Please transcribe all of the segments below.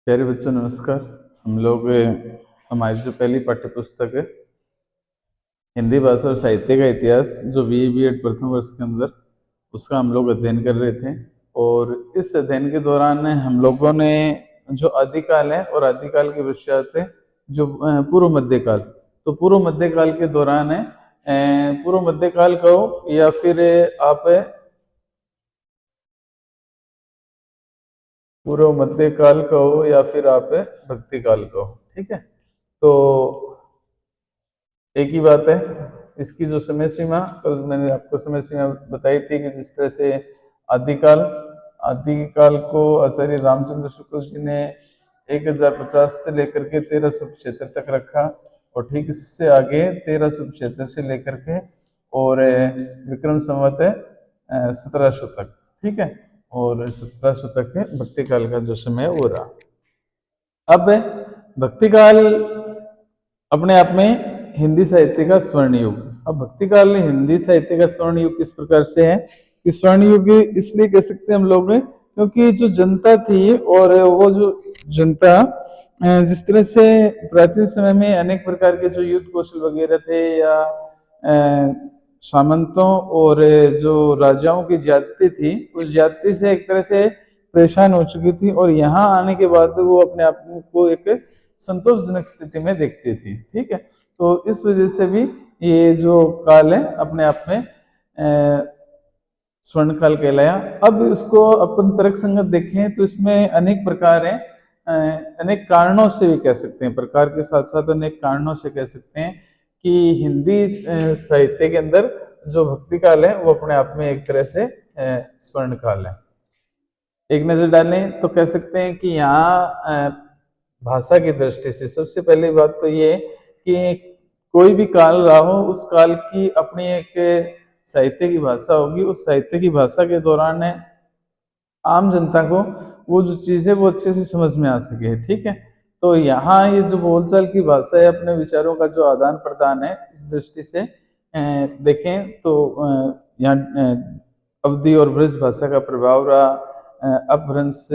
प्यारे बच्चों नमस्कार। हम लोग हमारी जो पहली पाठ्य पुस्तक है हिंदी भाषा और साहित्य का इतिहास जो बीए बीएड प्रथम वर्ष के अंदर उसका हम लोग अध्ययन कर रहे थे। और इस अध्ययन के दौरान हम लोगों ने जो आदिकाल है और आदिकाल के पश्चात है जो पूर्व मध्यकाल, तो पूर्व मध्यकाल के दौरान है पूर्व मध्यकाल कहो या फिर आप पूर्व मध्यकाल कहो या फिर आप भक्ति काल कहो, ठीक है। तो एक ही बात है, इसकी जो समय सीमा कल मैंने आपको समय सीमा बताई थी कि जिस तरह से आदिकाल आदिकाल को आचार्य रामचंद्र शुक्ल जी ने 1050 से लेकर के 1375 तक रखा, और ठीक इससे आगे 1375 से लेकर के और विक्रम संवत 1700 तक, ठीक है। और 1700 तक है भक्ति काल का जो समय वो रहा। अब भक्ति काल अपने आप में हिंदी साहित्य का स्वर्ण युग। अब भक्ति काल हिंदी साहित्य का स्वर्ण युग किस प्रकार से है कि स्वर्ण युग इसलिए कह सकते हैं हम लोग क्योंकि जो जनता थी और वो जो जनता जिस तरह से प्राचीन समय में अनेक प्रकार के जो युद्ध कौशल वगैरह थे या सामंतों और जो राजाओं की ज्यादती थी, उस ज्यादती से एक तरह से परेशान हो चुकी थी और यहाँ आने के बाद वो अपने आप को एक संतोषजनक स्थिति में देखती थी, ठीक है। तो इस वजह से भी ये जो काल है अपने आप में स्वर्ण काल कहलाया। अब इसको अपन तर्क संगत देखें तो इसमें अनेक प्रकार हैं, अनेक कारणों से भी कह सकते हैं, प्रकार के साथ साथ अनेक कारणों से कह सकते हैं कि हिंदी साहित्य के अंदर जो भक्ति काल है वो अपने आप में एक तरह से स्वर्ण काल है। एक नजर डालें तो कह सकते हैं कि यहाँ भाषा की दृष्टि से सबसे पहली बात तो ये कि कोई भी काल रहा हो उस काल की अपनी एक साहित्य की भाषा होगी, उस साहित्य की भाषा के दौरान आम जनता को वो जो चीज़ है वो अच्छे से समझ में आ सके, ठीक है। तो यहाँ ये जो बोलचाल की भाषा है, अपने विचारों का जो आदान प्रदान है, इस दृष्टि से देखें तो यहाँ अवधी और ब्रज भाषा का प्रभाव रहा, अपभ्रंश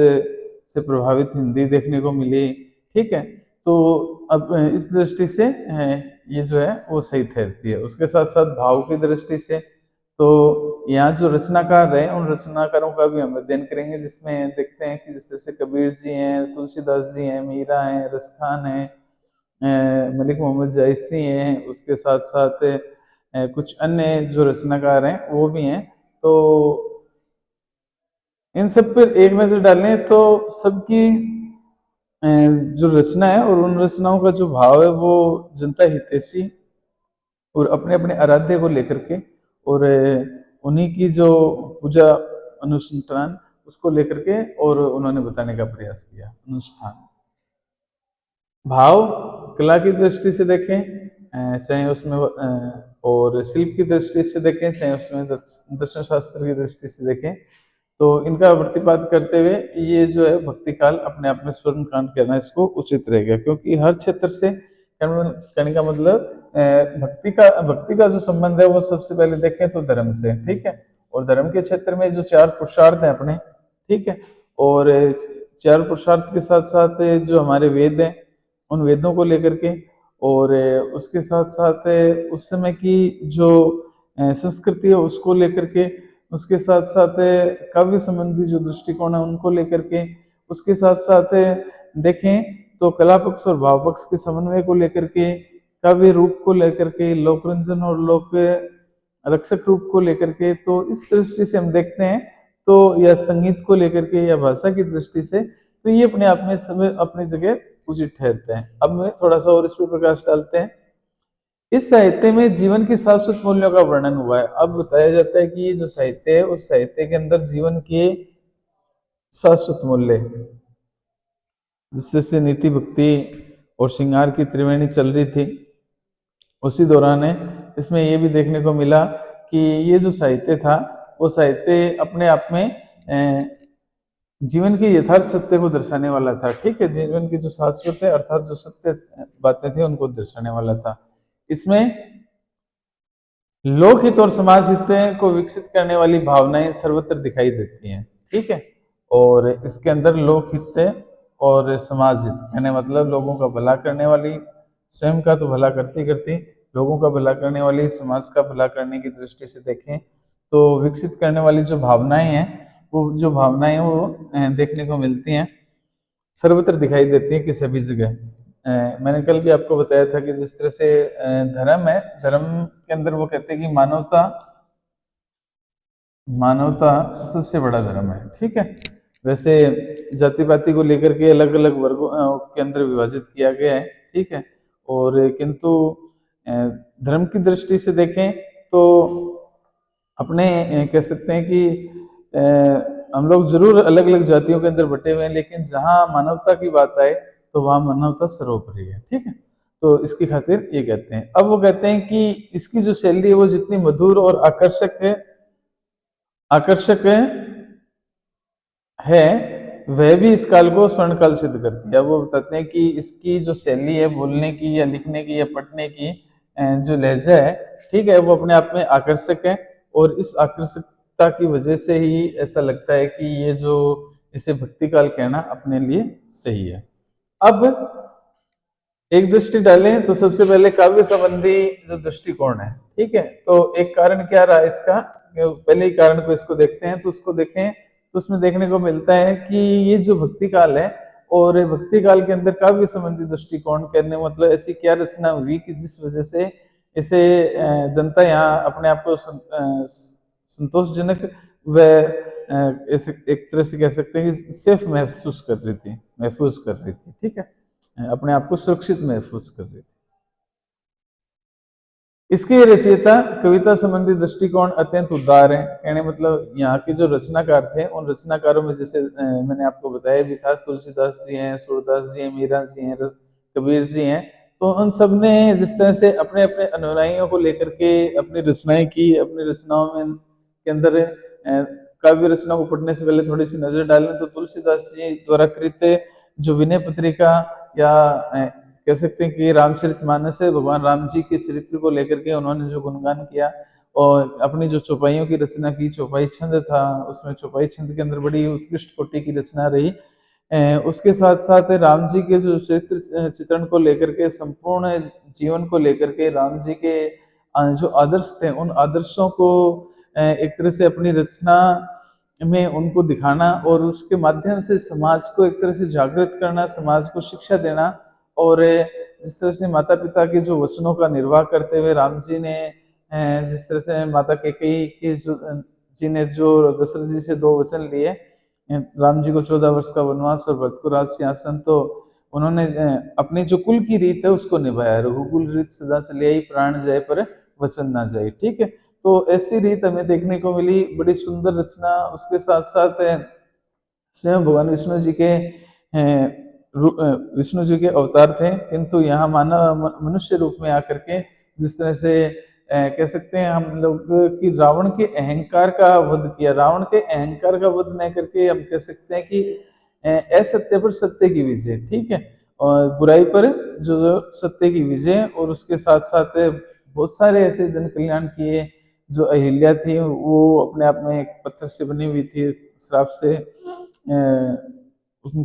से प्रभावित हिंदी देखने को मिली, ठीक है। तो अब इस दृष्टि से ये जो है वो सही ठहरती है। उसके साथ साथ भाव की दृष्टि से तो यहाँ जो रचनाकार है उन रचनाकारों का भी हम अध्ययन करेंगे, जिसमें देखते हैं कि जिस तरह से कबीर जी हैं, तुलसीदास जी हैं, मीरा हैं, रसखान हैं, मलिक मोहम्मद जायसी हैं, उसके साथ साथ कुछ अन्य जो रचनाकार हैं वो भी हैं। तो इन सब पर एक नजर डालें तो सबकी जो रचना है और उन रचनाओं का जो भाव है वो जनता हितैषी और अपने अपने आराध्य को लेकर के और उन्हीं की जो पूजा अनुष्ठान उसको लेकर के और उन्होंने बताने का प्रयास किया। अनुष्ठान भाव कला की दृष्टि से देखें चाहे उसमें और शिल्प की दृष्टि से देखें चाहे उसमें दर्शन शास्त्र की दृष्टि से देखें, तो इनका प्रतिपाद करते हुए ये जो है भक्ति काल अपने आप में स्वर्ण काल कहना इसको उचित रहेगा, क्योंकि हर क्षेत्र से कहने का मतलब भक्ति का जो संबंध है वो सबसे पहले देखें तो धर्म से, ठीक है। और धर्म के क्षेत्र में जो 4 पुरुषार्थ हैं अपने, ठीक है, और 4 पुरुषार्थ के साथ साथ जो हमारे वेद हैं उन वेदों को लेकर के और उसके साथ साथ उस समय की जो संस्कृति है उसको लेकर के, उसके साथ साथ काव्य संबंधी जो दृष्टिकोण है उनको लेकर के, उसके साथ साथ देखें तो कला पक्ष और भाव पक्ष के समन्वय को लेकर के, काव्य रूप को लेकर के, लोकरंजन और लोक रक्षक रूप को लेकर के, तो इस दृष्टि से हम देखते हैं तो या संगीत को लेकर के या भाषा की दृष्टि से तो ये अपने आप में सब अपनी जगह उचित ठहरते हैं। अब मैं थोड़ा सा और इस पर प्रकाश डालते हैं। इस साहित्य में जीवन के शाश्वत मूल्यों का वर्णन हुआ है। अब बताया जाता है कि ये जो साहित्य है उस साहित्य के अंदर जीवन के शाश्वत मूल्य, जिससे नीति भक्ति और श्रृंगार की त्रिवेणी चल रही थी उसी दौरान है इसमें ये भी देखने को मिला कि ये जो साहित्य था वो साहित्य अपने आप में जीवन के यथार्थ सत्य को दर्शाने वाला था, ठीक है। जीवन की जो शाश्वत है अर्थात जो सत्य बातें थी उनको दर्शाने वाला था। इसमें लोकहित और समाज हित को विकसित करने वाली भावनाएं सर्वत्र दिखाई देती हैं, ठीक है। और इसके अंदर लोकहित और समाज हित, यानी मतलब लोगों का भला करने वाली, स्वयं का तो भला करती करती लोगों का भला करने वाली, समाज का भला करने की दृष्टि से देखें तो विकसित करने वाली जो भावनाएं हैं, वो देखने को मिलती हैं, सर्वत्र दिखाई देती है कि सभी जगह। मैंने कल भी आपको बताया था कि जिस तरह से धर्म है, धर्म के अंदर वो कहते हैं कि मानवता मानवता सबसे बड़ा धर्म है, ठीक है। वैसे जाति पाति को लेकर के अलग अलग वर्गों के अंदर विभाजित किया गया है, ठीक है। और किंतु धर्म की दृष्टि से देखें तो अपने कह सकते हैं कि हम लोग जरूर अलग अलग जातियों के अंदर बटे हुए हैं, लेकिन जहां मानवता की बात आए तो वहां मानवता सर्वोपरि है, ठीक है। तो इसकी खातिर ये कहते हैं। अब वो कहते हैं कि इसकी जो शैली है वो जितनी मधुर और आकर्षक है वह भी इस काल को स्वर्ण काल सिद्ध करती है। वो बताते हैं कि इसकी जो शैली है बोलने की या लिखने की या पढ़ने की, जो लहजा है, ठीक है, वो अपने आप में आकर्षक है। और इस आकर्षकता की वजह से ही ऐसा लगता है कि ये जो इसे भक्ति काल कहना अपने लिए सही है। अब एक दृष्टि डालें तो सबसे पहले काव्य संबंधी जो दृष्टिकोण है, ठीक है। तो एक कारण क्या रहा इसका, पहले ही कारण को इसको देखते हैं। तो उसको देखें तो उसमें देखने को मिलता है कि ये जो भक्ति काल है, और भक्ति काल के अंदर काव्य संबंधी दृष्टिकोण कहने मतलब ऐसी क्या रचना हुई कि जिस वजह से इसे जनता यहाँ अपने आप को संतोषजनक व ऐसे एक तरह से कह सकते हैं कि सेफ महसूस कर रही थी, ठीक है, अपने आप को सुरक्षित महसूस कर रही थी। इसके रचयिता कविता संबंधी दृष्टिकोण अत्यंत उदार है, कहने मतलब यहाँ के जो रचनाकार थे उन रचनाकारों में जैसे मैंने आपको बताया भी था, तुलसीदास जी हैं, सूरदास जी हैं, मीरा जी हैं, कबीर जी हैं। तो उन सब ने जिस तरह से अपने अपने अनुयायियों को लेकर के अपनी रचनाएं की, अपनी रचनाओं में के अंदर काव्य रचना को पढ़ने से पहले थोड़ी सी नजर डालें तो तुलसीदास जी द्वारा कृत जो विनय पत्रिका या कह सकते हैं कि रामचरितमानस है, भगवान राम जी के चरित्र को लेकर के उन्होंने जो गुणगान किया, और अपनी जो चौपाइयों की रचना की, चौपाई छंद था, उसमें चौपाई छंद के अंदर बड़ी उत्कृष्ट कोटि की रचना रही। उसके साथ साथ राम जी के जो चरित्र चित्रण को लेकर के, संपूर्ण जीवन को लेकर के राम जी के जो आदर्श थे उन आदर्शों को एक तरह से अपनी रचना में उनको दिखाना, और उसके माध्यम से समाज को एक तरह से जागृत करना, समाज को शिक्षा देना। और जिस तरह से माता पिता के जो वचनों का निर्वाह करते हुए राम जी ने जिस तरह से माता कैकेयी के जी ने जो दशरथ जी से 2 वचन लिए, राम जी को 14 वर्ष का वनवास और भरत को राज सिंहासन, तो उन्होंने अपनी जो कुल की रीत है उसको निभाया, रघुकुल रीत सदा चली आई, प्राण जाए पर वचन ना जाए, ठीक है। तो ऐसी रीत हमें देखने को मिली, बड़ी सुंदर रचना। उसके साथ साथ स्वयं भगवान विष्णु जी के अवतार थे, किंतु यहाँ मानव मनुष्य रूप में आकर के जिस तरह से कह सकते हैं हम लोग कि रावण के अहंकार का वध किया, रावण के अहंकार का वध न करके हम कह सकते हैं कि असत्य पर सत्य की विजय, ठीक है, और बुराई पर जो सत्य की विजय। और उसके साथ साथ बहुत सारे ऐसे जन कल्याण किए। जो अहिल्या थी वो अपने आप में एक पत्थर से बनी हुई थी, श्राप से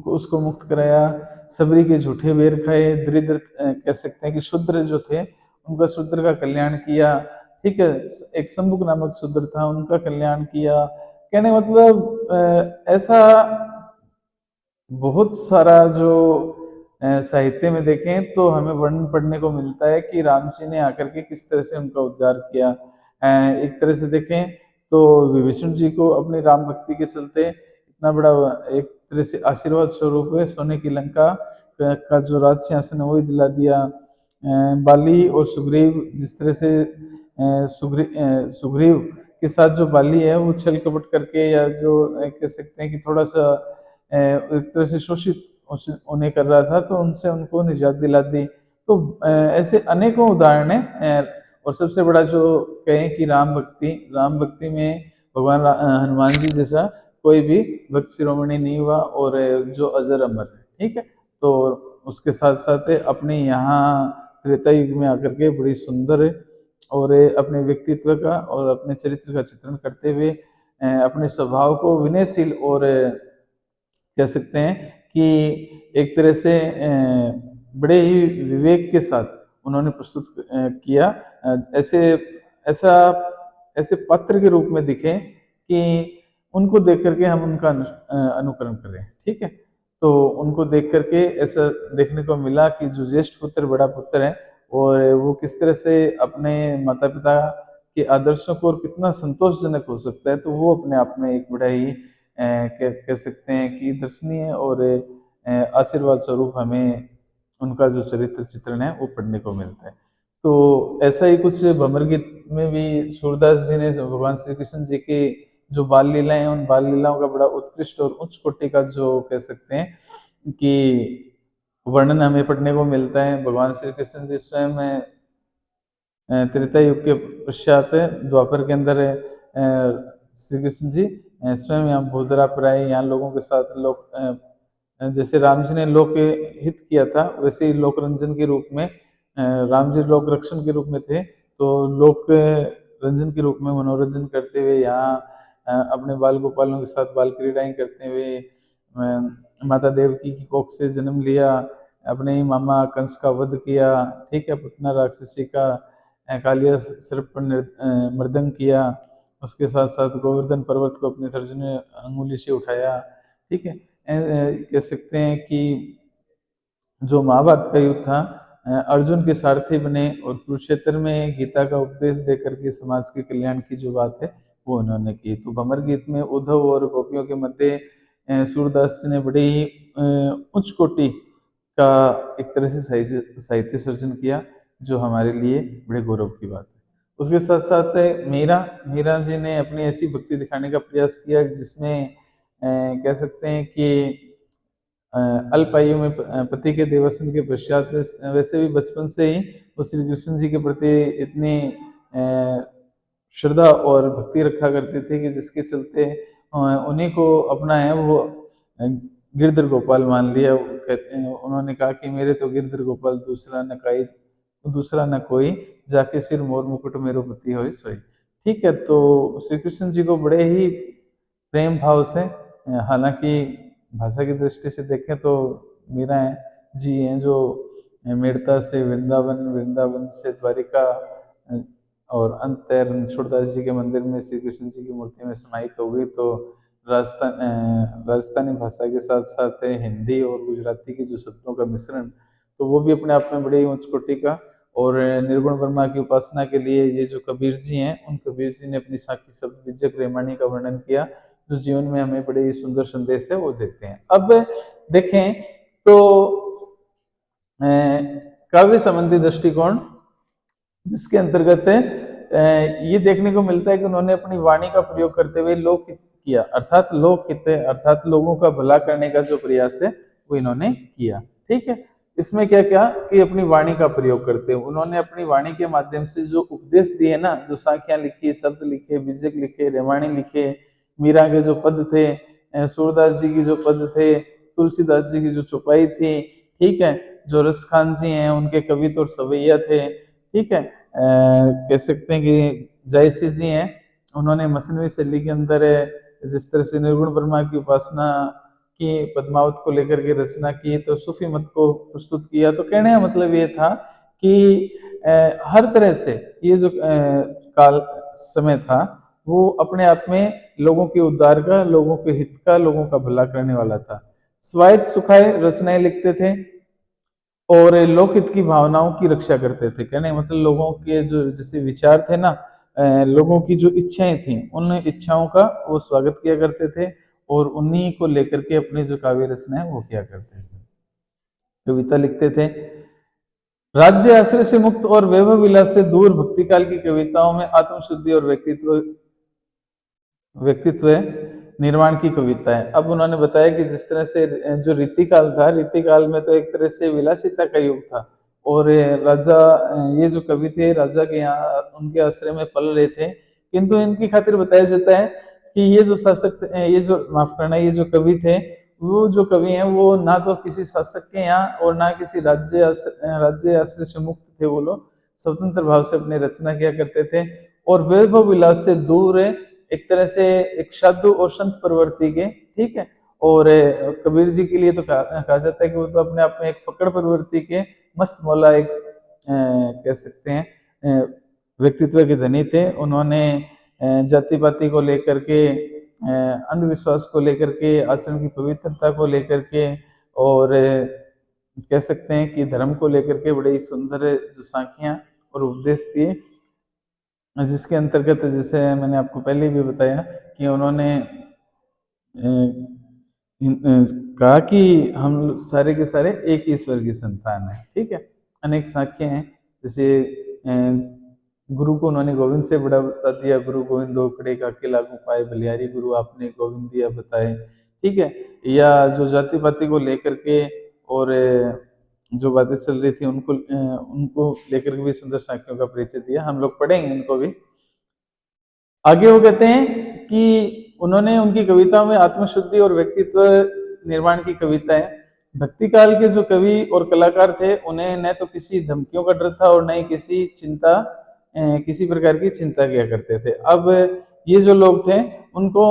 उसको मुक्त कराया, सबरी के झूठे बेर खाए, दरिद्र कह सकते हैं कि शूद्र जो थे उनका शूद्र का कल्याण किया, ठीक है, एक शंभुक नामक शूद्र था उनका कल्याण किया। कहने मतलब ऐसा बहुत सारा जो साहित्य में देखें तो हमें वर्णन पढ़ने को मिलता है कि राम जी ने आकर के किस तरह से उनका उद्धार किया। एक तरह से देखें तो विभीषण जी को अपनी राम भक्ति के चलते इतना बड़ा एक तरह से आशीर्वाद स्वरूप है सोने की लंका का जो राज सिंहासन है वही दिला दिया। बाली और सुग्रीव जिस तरह से सुग्रीव के साथ जो बाली है वो छल कपट करके या जो कह सकते हैं कि थोड़ा सा एक तरह से शोषित उन्हें कर रहा था, तो उनसे उनको निजात दिला दी। तो ऐसे अनेकों उदाहरण हैं। और सबसे बड़ा जो कहें कि राम भक्ति में भगवान हनुमान जी जैसा कोई भी भक्त शिरोमणि नहीं हुआ, और जो अजर अमर है, ठीक है। तो उसके साथ साथ अपने यहाँ त्रेता युग में आकर के बड़ी सुंदर और अपने व्यक्तित्व का और अपने चरित्र का चित्रण करते हुए अपने स्वभाव को विनयशील और कह सकते हैं कि एक तरह से बड़े ही विवेक के साथ उन्होंने प्रस्तुत किया। ऐसे ऐसा ऐसे पात्र के रूप में दिखे कि उनको देख करके हम उनका अनुकरण करें, ठीक है। तो उनको देख करके ऐसा देखने को मिला कि जो ज्येष्ठ पुत्र बड़ा पुत्र है और वो किस तरह से अपने माता पिता के आदर्शों को और कितना संतोषजनक हो सकता है, तो वो अपने आप में एक बड़ा ही कह सकते हैं कि दर्शनीय और आशीर्वाद स्वरूप हमें उनका जो चरित्र चित्रण है वो पढ़ने को मिलता है। तो ऐसा ही कुछ भंवर गीत में भी सूरदास जी ने भगवान श्री कृष्ण जी की जो बाल लीलाएं हैं, उन बाल लीलाओं का बड़ा उत्कृष्ट और उच्च कोटि का जो कह सकते हैं कि वर्णन हमें पढ़ने को मिलता है। भगवान श्री कृष्ण जी स्वयं त्रेता युग के पश्चात द्वापर के अंदर श्री कृष्ण जी स्वयं यहाँ बोधरा पर आए, यहाँ लोगों के साथ लोग जैसे राम जी ने लोक हित किया था, वैसे ही लोक रंजन के रूप में राम जी लोक रक्षण के रूप में थे, तो लोक रंजन के रूप में मनोरंजन करते हुए यहाँ अपने बाल गोपालों के साथ बाल क्रीड़ाएं करते हुए माता देवकी की कोख से जन्म लिया, अपने ही मामा कंस का वध किया, ठीक है, पुतना राक्षसी का कालिया सर्प पर मर्दन किया, उसके साथ साथ गोवर्धन पर्वत को अपने तर्जनी अंगुली से उठाया, ठीक है। कह सकते हैं कि जो महाभारत का युद्ध था, अर्जुन के सारथी बने और कुरुक्षेत्र में गीता का उपदेश देकर के समाज के कल्याण की जो बात है वो उन्होंने की। तो भंवर गीत में उद्धव और गोपियों के मध्य सूरदास जी ने बड़े ही उच्च कोटि का एक तरह से साहित्य सर्जन किया, जो हमारे लिए बड़े गौरव की बात है। उसके साथ साथ मीरा जी ने अपनी ऐसी भक्ति दिखाने का प्रयास किया जिसमें कह सकते हैं कि अल्प आयु में पति के देवसन के पश्चात वैसे भी बचपन से ही वो श्री कृष्ण जी के प्रति इतनी श्रद्धा और भक्ति रखा करते थे कि जिसके चलते उन्हीं को अपना है वो गिरधर गोपाल मान लिया। उन्होंने कहा कि मेरे तो गिरधर गोपाल दूसरा न कोई, जाके सिर मोर मुकुट मेरो पति होय सोई, ठीक है। तो श्री कृष्ण जी को बड़े ही प्रेम भाव से, हालांकि भाषा की दृष्टि से देखें तो मीरा जी हैं जो मेड़ता से वृंदावन, वृंदावन से द्वारिका और अंत रणछोड़दास जी के मंदिर में श्री कृष्ण जी की मूर्ति में समाहित हो गई। तो राजस्थानी भाषा के साथ साथ हिंदी और गुजराती के जो शब्दों का मिश्रण, तो वो भी अपने आप में बड़ी उच्च कोटि का। और निर्गुण ब्रह्मा की उपासना के लिए ये जो कबीर जी हैं, उन कबीर जी ने अपनी साखी शब्द विजय प्रेमाणी का वर्णन किया, जो जीवन में हमें बड़े सुंदर संदेश है वो देते हैं। अब देखें तो काव्य संबंधी दृष्टिकोण, जिसके अंतर्गत ये देखने को मिलता है कि उन्होंने अपनी वाणी का प्रयोग करते हुए लोकहित किया, अर्थात लोकहित अर्थात लोगों का भला करने का जो प्रयास है वो इन्होंने किया, ठीक है। इसमें क्या क्या कि अपनी वाणी का प्रयोग करते हैं, उन्होंने अपनी वाणी के माध्यम से जो उपदेश दिए ना, जो साखियां लिखी, शब्द लिखे, बीजक लिखे, रेवाणी लिखे, मीरा के जो पद थे, सूरदास जी की जो पद थे, तुलसीदास जी की जो चौपाई थी, ठीक है, जो रसखान जी हैं उनके कवित्व और सवैया थे, ठीक है। कह सकते हैं कि जायसी जी हैं, उन्होंने मसनवी शैली के अंदर जिस तरह से निर्गुण ब्रह्मा की उपासना की, पद्मावत को लेकर के रचना की, तो सूफी मत को प्रस्तुत किया। तो कहने का मतलब ये था कि हर तरह से ये जो काल समय था वो अपने आप में लोगों के उद्धार का, लोगों के हित का, लोगों का भला करने वाला था। स्वायत्त सुखाए रचनाएं लिखते थे और लोकहित की भावनाओं की रक्षा करते थे। कहने मतलब लोगों के जो जैसे विचार थे ना, लोगों की जो इच्छाएं थी, उन इच्छाओं का वो स्वागत किया करते थे और उन्हीं को लेकर के अपनी जो काव्य रचना है वो किया करते थे, कविता लिखते थे। राज्य आश्रय से मुक्त और वैभव विलास से दूर भक्ति काल की कविताओं में आत्मशुद्धि और व्यक्तित्व निर्माण की कविता है। अब उन्होंने बताया कि जिस तरह से जो रीतिकाल था, रीतिकाल में तो एक तरह से विलासिता का युग था और राजा, ये जो कवि थे राजा के यहाँ उनके आश्रय में पल रहे थे, किंतु इनकी खातिर बताया जाता है कि ये जो शासक, ये जो माफ करना, ये जो कवि थे, वो जो कवि हैं वो ना तो किसी शासक के यहाँ और ना किसी राज्य आश्रय से मुक्त थे। वो लोग स्वतंत्र भाव से अपनी रचना किया करते थे और वैभव विलास से दूर एक तरह से एक साधु और संत प्रवृत्ति के, ठीक है, और कबीर जी के लिए तो कहा जाता है कि वो तो अपने आप में एक फकड़ प्रवृत्ति के मस्त मौला एक कह सकते हैं व्यक्तित्व के धनी थे। उन्होंने जाति पाति को लेकर के, अंधविश्वास को लेकर के, आचरण की पवित्रता को लेकर के, और कह सकते हैं कि धर्म को लेकर के बड़े ही सुंदर जो साखियां और उपदेश दिए, जिसके अंतर्गत जैसे मैंने आपको पहले भी बताया कि उन्होंने कहा कि हम सारे के सारे एक ही ईश्वर की संतान है। ठीक है, अनेक साक्ष्य हैं, जैसे गुरु को उन्होंने गोविंद से बड़ा बता दिया, गुरु गोविंद दो खड़े काके लागू पाए, बलिहारी गुरु आपने गोविंद दिया बताए। ठीक है, या जो जाति पाति को लेकर के और जो बातें चल रही थी उनको लेकर के भी सुंदर साक्ष्यों का परिचय दिया, हम लोग पढ़ेंगे इनको भी आगे। वो कहते हैं कि उन्होंने उनकी कविताओं में आत्मशुद्धि और व्यक्तित्व निर्माण की कविताएं, भक्ति काल के जो कवि और कलाकार थे उन्हें न तो किसी धमकियों का डर था और न ही किसी प्रकार की चिंता किया करते थे। अब ये जो लोग थे उनको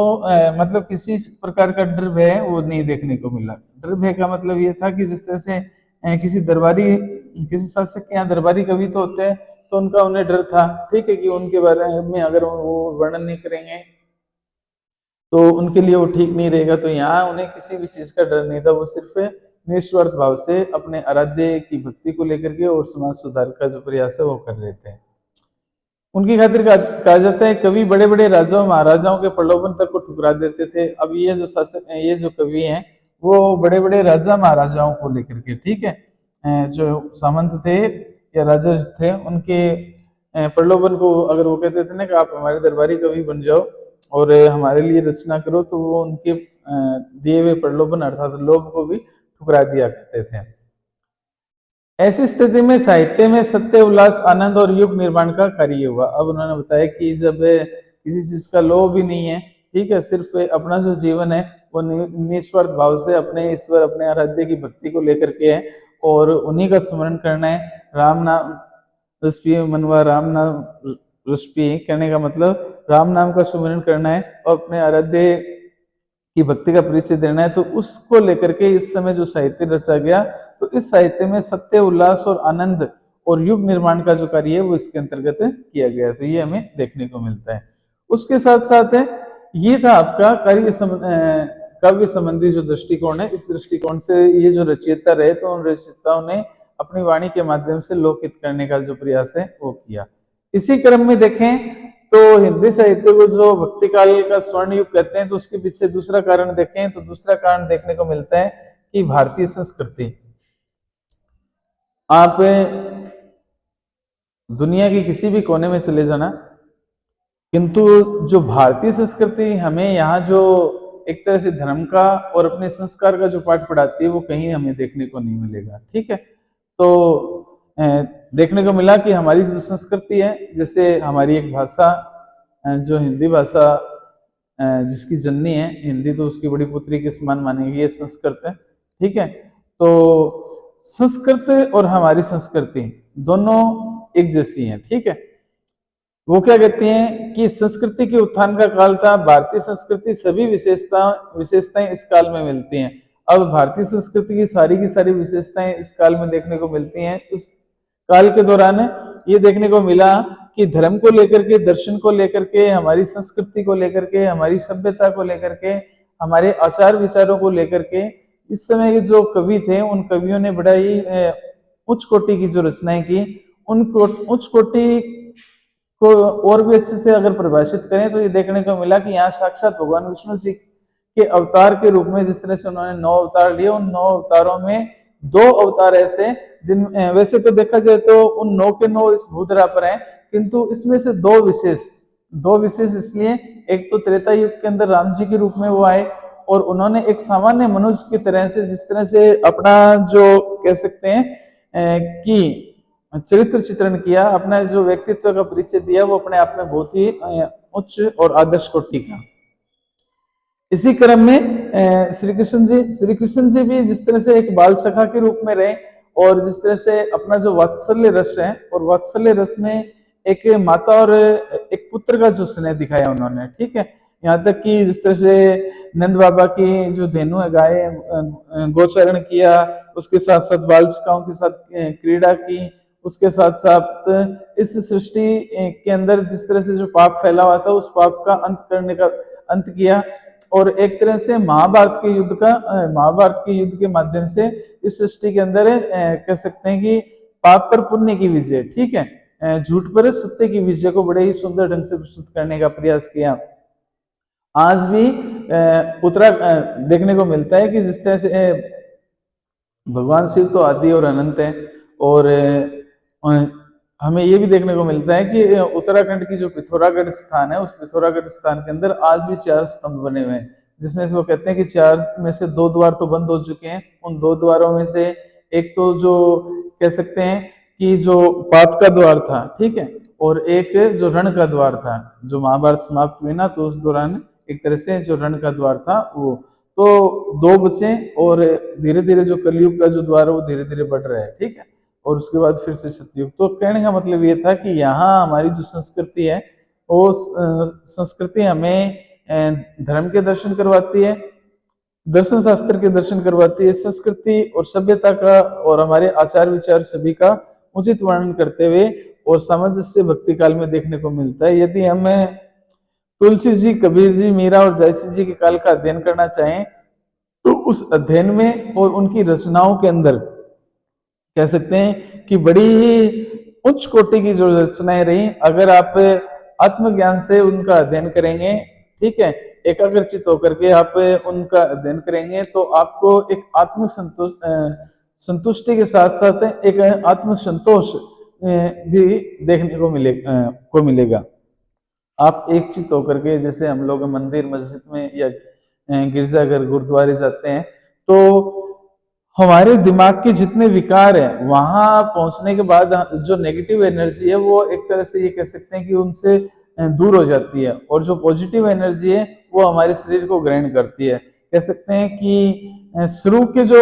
मतलब किसी प्रकार का डर भय वो नहीं देखने को मिला। डर भय का मतलब ये था कि जिस तरह से किसी शासक के यहाँ दरबारी कवि तो होते हैं तो उनका उन्हें डर था, ठीक है, कि उनके बारे में अगर वो वर्णन नहीं करेंगे तो उनके लिए वो ठीक नहीं रहेगा। तो यहाँ उन्हें किसी भी चीज का डर नहीं था, वो सिर्फ निस्वार्थ भाव से अपने आराध्य की भक्ति को लेकर के और समाज सुधार का जो प्रयास है वो कर रहे थे। उनकी खातिर कहा जाता है कवि बड़े बड़े राजाओं महाराजाओं के प्रलोभन तक को ठुकरा देते थे। अब ये जो शासक ये जो कवि हैं वो बड़े बड़े राजा महाराजाओं को लेकर के, ठीक है, जो सामंत थे या राजा थे उनके प्रलोभन को, अगर वो कहते थे ना कि आप हमारे दरबारी कवि बन जाओ और हमारे लिए रचना करो, तो वो उनके दिए हुए प्रलोभन अर्थात लोभ को भी ठुकरा दिया करते थे। ऐसी स्थिति में साहित्य में सत्य, उल्लास, आनंद और युग निर्माण का कार्य हुआ। अब उन्होंने बताया कि जब किसी चीज का लोभ भी नहीं है, ठीक है, सिर्फ अपना जो जीवन है वो निस्वार्थ भाव से अपने ईश्वर अपने आराध्य की भक्ति को लेकर के है और उन्हीं का स्मरण करना है। राम नाम रसपी मनवा, राम नाम रसपी कहने का मतलब राम नाम का सुमिरन करना है और अपने आराध्य की भक्ति का परिचय देना है। तो उसको लेकर के इस समय जो साहित्य रचा गया, तो इस साहित्य में सत्य, उल्लास और आनंद और युग निर्माण का जो कार्य है वो इसके अंतर्गत किया गया। तो ये हमें देखने को मिलता है। उसके साथ साथ ये था आपका काव्य संबंधी जो दृष्टिकोण है। इस दृष्टिकोण से ये जो रचयिता रहे तो उन रचयिताओं ने अपनी वाणी के माध्यम से लोकहित करने का जो प्रयास है वो किया। इसी क्रम में देखें तो हिंदी साहित्य को जो भक्ति काल का स्वर्ण युग कहते हैं, तो उसके पीछे दूसरा कारण देखें तो दूसरा कारण देखने को मिलता है कि भारतीय संस्कृति। आप दुनिया के किसी भी कोने में चले जाना, किंतु जो भारतीय संस्कृति हमें यहाँ जो एक तरह से धर्म का और अपने संस्कार का जो पाठ पढ़ाती है वो कहीं हमें देखने को नहीं मिलेगा। ठीक है, तो देखने को मिला कि हमारी जो संस्कृति है, जैसे हमारी एक भाषा जो हिंदी भाषा जिसकी जननी है हिंदी, तो उसकी बड़ी पुत्री के समान मानेगी, ये संस्कृत है। ठीक है, तो संस्कृत और हमारी संस्कृति दोनों एक जैसी हैं। ठीक है, वो क्या कहती हैं कि संस्कृति के उत्थान का काल था, भारतीय संस्कृति सभी विशेषताएं इस काल में मिलती हैं। अब भारतीय संस्कृति की सारी विशेषताएं इस काल में देखने को मिलती हैं। उस काल के दौरान ये देखने को मिला कि धर्म को लेकर के, दर्शन को लेकर के, हमारी संस्कृति को लेकर के, हमारी सभ्यता को लेकर के, हमारे आचार विचारों को लेकर के इस समय के जो कवि थे उन कवियों ने बड़ा ही उच्च कोटि की जो रचनाएं की। उन उच्च कोटि को और भी अच्छे से अगर परिभाषित करें तो ये देखने को मिला कि यहाँ साक्षात भगवान विष्णु जी के अवतार के रूप में जिस तरह से उन्होंने 9 अवतार लिए, उन 9 अवतारों में 2 अवतार ऐसे जिन वैसे तो देखा जाए तो उन 9 के 9 इस भूधरा पर हैं, किंतु इसमें से 2 विशेष इसलिए, एक तो त्रेता युग के अंदर राम जी के रूप में वो आए और उन्होंने एक सामान्य मनुष्य की तरह से, जिस तरह से अपना जो कह सकते हैं कि चरित्र चित्रण किया, अपना जो व्यक्तित्व का परिचय दिया, वो अपने आप में बहुत ही उच्च और आदर्श कोटि का। इसी क्रम में श्री कृष्ण जी भी जिस तरह से एक बाल सखा के रूप में रहे और जिस तरह से अपना जो वात्सल्य रस है, और वात्सल्य रस में एक माता और एक पुत्र का जो स्नेह दिखाया उन्होंने। ठीक है, यहाँ तक कि जिस तरह से नंद बाबा की जो धेनु है गाय गोचरण किया, उसके साथ साथ बालचिकाओं के साथ क्रीड़ा की, उसके साथ साथ इस सृष्टि के अंदर जिस तरह से जो पाप फैला हुआ था उस पाप का अंत किया, और एक तरह से महाभारत के युद्ध के माध्यम से इस सृष्टि के अंदर कह सकते हैं कि पाप पर पुण्य की विजय, ठीक है, झूठ पर सत्य की विजय को बड़े ही सुंदर ढंग से प्रस्तुत करने का प्रयास किया। आज भी देखने को मिलता है कि जिस तरह से भगवान शिव तो आदि और अनंत है, और हमें ये भी देखने को मिलता है कि उत्तराखंड की जो पिथौरागढ़ स्थान है, उस पिथौरागढ़ स्थान के अंदर आज भी 4 स्तंभ बने हुए हैं, जिसमें से वो कहते हैं कि 4 में से 2 द्वार तो बंद हो चुके हैं। उन 2 द्वारों में से एक तो जो कह सकते हैं कि जो पाप का द्वार था, ठीक है, और एक जो रण का द्वार था। जो महाभारत समाप्त हुई ना, तो उस दौरान एक तरह से जो रण का द्वार था वो तो 2 बचे, और धीरे धीरे जो कलयुग का जो द्वार है वो धीरे धीरे बढ़ रहा है, ठीक है, और उसके बाद फिर से सतयुग। तो कहने का मतलब ये था कि यहाँ हमारी जो संस्कृति है वो संस्कृति हमें धर्म के दर्शन करवाती है, दर्शन शास्त्र के दर्शन करवाती है, संस्कृति और सभ्यता का और हमारे आचार विचार सभी का उचित वर्णन करते हुए और सामंजस्य भक्ति काल में देखने को मिलता है। यदि हम तुलसी जी, कबीर जी, मीरा और जयसी जी के काल का अध्ययन करना चाहें तो उस अध्ययन में और उनकी रचनाओं के अंदर कह सकते हैं कि बड़ी ही उच्च कोटि की जो रचनाएं रही, अगर आप आत्मज्ञान से उनका अध्ययन करेंगे, ठीक है, एकाग्रचित होकर के आप उनका अध्ययन करेंगे, तो आपको एक आत्म संतुष्टि के साथ साथ एक आत्म संतोष भी देखने को मिलेगा। आप एक चित होकर के, जैसे हम लोग मंदिर मस्जिद में या गिरजाघर गुरुद्वारे जाते हैं, तो हमारे दिमाग के जितने विकार हैं वहां पहुंचने के बाद जो नेगेटिव एनर्जी है वो एक तरह से ये कह सकते हैं कि उनसे दूर हो जाती है, और जो पॉजिटिव एनर्जी है वो हमारे शरीर को ग्रहण करती है। कह सकते हैं कि शुरू के जो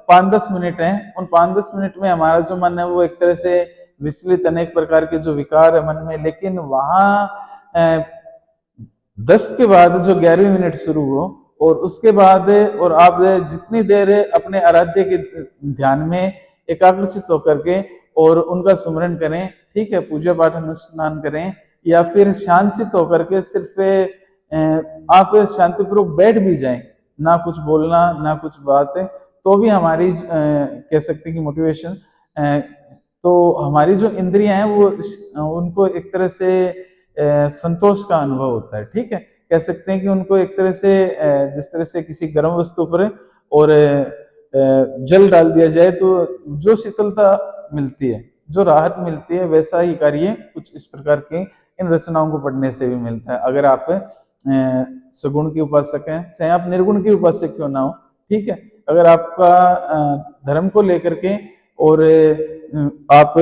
5-10 मिनट हैं, उन 5-10 मिनट में हमारा जो मन है वो एक तरह से विचलित, अनेक प्रकार के जो विकार है मन में, लेकिन वहां 10 के बाद जो 11वीं मिनट शुरू हो और उसके बाद और आप जितनी देर अपने आराध्य के ध्यान में एकाग्रचित होकर के और उनका स्मरण करें, ठीक है, पूजा पाठ अनुष्ठान करें, या फिर शांतचित होकर के सिर्फ आप शांतिपूर्वक बैठ भी जाएं, ना कुछ बोलना ना कुछ बात, तो भी हमारी कह सकते हैं कि मोटिवेशन, तो हमारी जो इंद्रियां हैं वो उनको एक तरह से संतोष का अनुभव होता है, ठीक है। कह सकते हैं कि उनको एक तरह से जिस तरह से किसी गर्म वस्तु पर और जल डाल दिया जाए तो जो शीतलता मिलती है, जो राहत मिलती है, वैसा ही कार्य कुछ इस प्रकार के इन रचनाओं को पढ़ने से भी मिलता है। अगर आप सगुण की उपासक हैं, चाहे आप निर्गुण की उपासक क्यों ना हो, ठीक है, अगर आपका धर्म को लेकर के और आप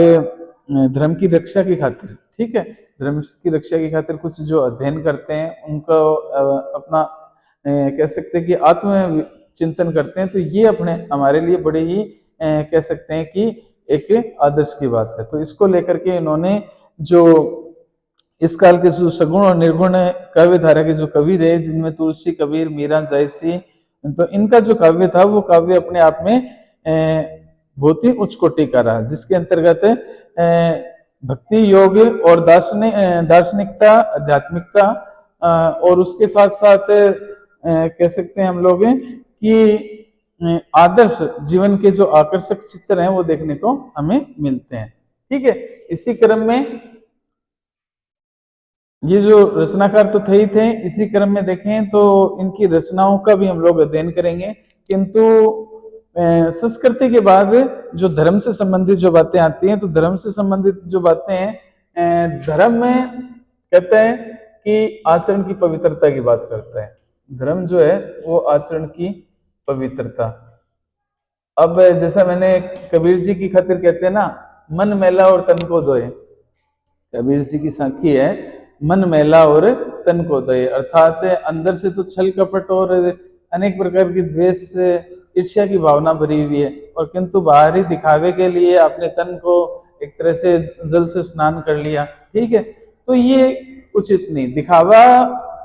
धर्म की रक्षा की खातिर, ठीक है, धर्म की रक्षा की खातिर कुछ जो अध्ययन करते हैं, उनका अपना कह सकते हैं कि आत्म चिंतन करते हैं, तो ये अपने हमारे लिए बड़े ही कह सकते हैं कि एक आदर्श की बात है। तो इसको लेकर के इन्होंने जो इस काल के जो सगुण और निर्गुण काव्य धारा के जो कवि रहे, जिनमें तुलसी, कबीर, मीरा, जयसी, तो इनका जो काव्य था वो काव्य अपने आप में बहुत ही उच्च कोटि का रहा, जिसके अंतर्गत भक्ति, योग और दार्शनिकता, आध्यात्मिकता और उसके साथ साथ कह सकते हैं हम लोग कि आदर्श जीवन के जो आकर्षक चित्र हैं वो देखने को हमें मिलते हैं, ठीक है। इसी क्रम में ये जो रचनाकार तो थे ही थे, इसी क्रम में देखें तो इनकी रचनाओं का भी हम लोग अध्ययन करेंगे, किंतु संस्कृति के बाद जो धर्म से संबंधित जो बातें आती हैं, तो धर्म से संबंधित जो बातें हैं, धर्म में कहते हैं कि आचरण की पवित्रता की बात करता है। धर्म जो है वो आचरण की पवित्रता। अब जैसा मैंने कबीर जी की खातिर कहते हैं ना, मन मैला और तन को धोए, कबीर जी की साखी है, मन मैला और तन को धोए, अर्थात अंदर से तो छल कपट और अनेक प्रकार की द्वेष, ईर्ष्या की भावना भरी हुई है, और किंतु बाहरी दिखावे के लिए अपने तन को एक तरह से जल से स्नान कर लिया, ठीक है, तो ये उचित नहीं। दिखावा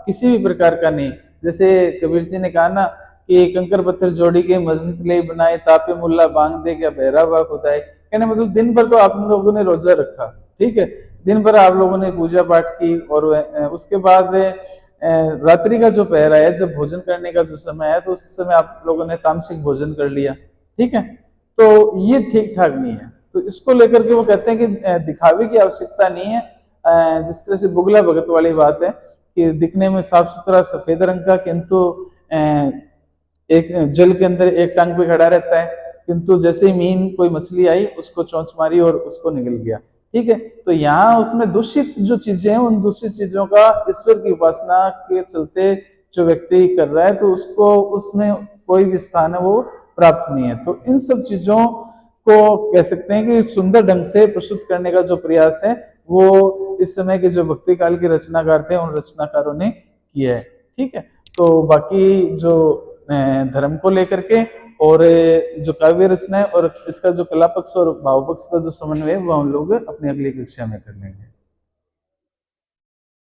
किसी भी प्रकार का नहीं। जैसे कबीर जी ने कहा ना कि कंकर पत्थर जोड़ी के मस्जिद ले बनाए, तापे मुल्ला बांग दे क्या बहरा हुआ खुदाए। कहने मतलब दिन भर तो आप लोगों ने रोजा रखा, ठीक है, दिन भर आप लोगों ने पूजा पाठ की, और उसके बाद रात्रि का जो पहरा है, जब भोजन करने का जो समय है, तो उस समय आप लोगों ने तामसिक भोजन कर लिया, ठीक है, तो ये ठीक ठाक नहीं है। तो इसको लेकर के वो कहते हैं कि दिखावे की आवश्यकता नहीं है। जिस तरह से बुगला भगत वाली बात है कि दिखने में साफ सुथरा सफेद रंग का, किंतु एक जल के अंदर एक टांग पे खड़ा रहता है, किंतु जैसे ही मीन कोई मछली आई उसको चोंच मारी और उसको निगल गया, ठीक है। तो यहाँ उसमें दूषित जो चीजें हैं, उन दूषित चीजों का ईश्वर की उपासना के चलते जो व्यक्ति कर रहा है, तो उसको उसमें कोई भी स्थान है वो प्राप्त नहीं है। तो इन सब चीजों को कह सकते हैं कि सुंदर ढंग से प्रस्तुत करने का जो प्रयास है, वो इस समय के जो भक्ति काल के रचनाकार थे, उन रचनाकारों ने किया है, ठीक है। तो बाकी जो धर्म को लेकर के और जो काव्य रचना है और इसका जो कला पक्ष और भाव पक्ष का जो समन्वय है, वो हम लोग अपनी अगली कक्षा में कर लेंगे।